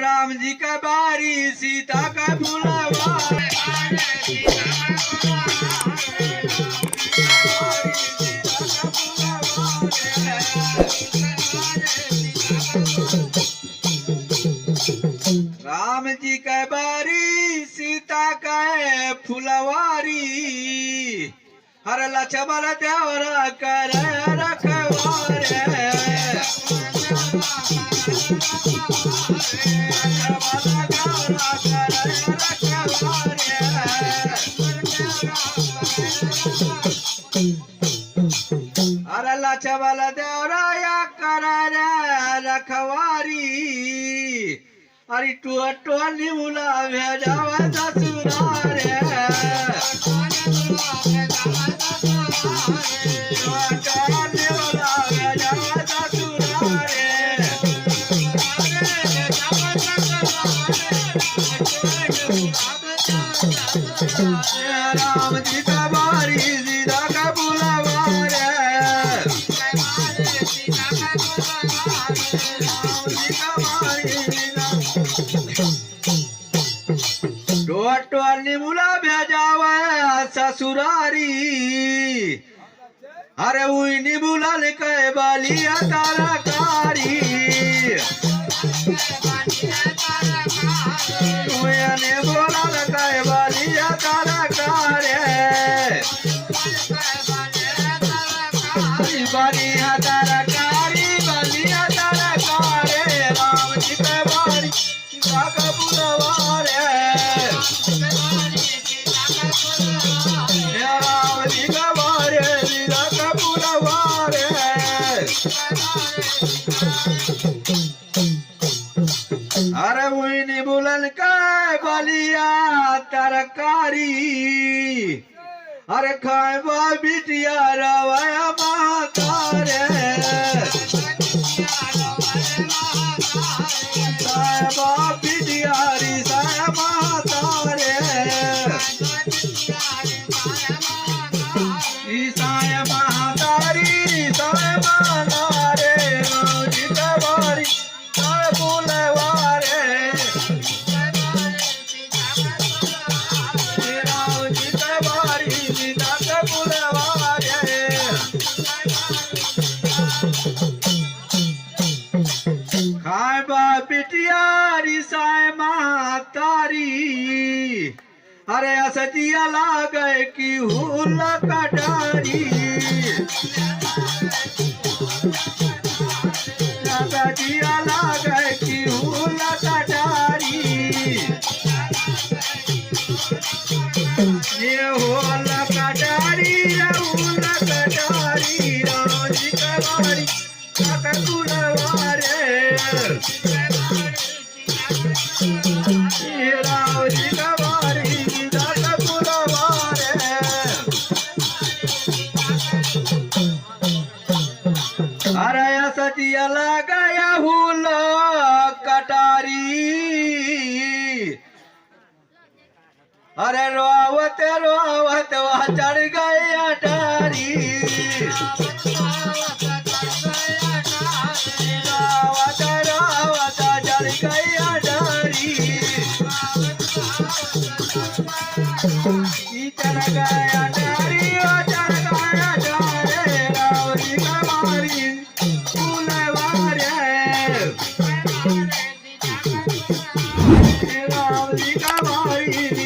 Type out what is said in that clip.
राम जी का बारी सीता का फुलवा राम जी का बारी सीता का फुलवारी हर लक्ष्मण देवरा कर रखवारे अरे लक्ष्मण देवरा या कर रखवारी अरे टू निमुला भेजावा ससुरारे राम जी का बारी सीता का बुलावारे निमुला भेजावा ससुरारी अरे उई निमुला लिखे बालिया ताराकारी निमुला लिखे बालिया ताराकारी बालिया ताराकारी बालिया ताराकारी राम जी के बारी सीता का बुलवारे अरे मुइनी बुलन का बलिया तरकारी अरे खाए बा बिटिया रवाया मातारे बा बिटिया रिसाया मातारे ईसाया महातारी ईसाया महातारे रोजी कबारी बुलवारे रोजी कबारी सीता का बुलवारे खाए बा बिटिया रिसाए महातारी अरे असतिया लागे की हुल कटारी असतिया लागे की हुल कटारी ये हुल कटारी रोजी कबारी बुलवारे रोजी कबारी अरे सतिया लगाया हुल कटारी अरे रोवत रोवत वह चढ़ गई अटारी रोवत रोवत चढ़ गई अटारी चढ़ गया अटारी चढ़ गया अटारी रोजी कबारी बुलवारे रोजी कबारी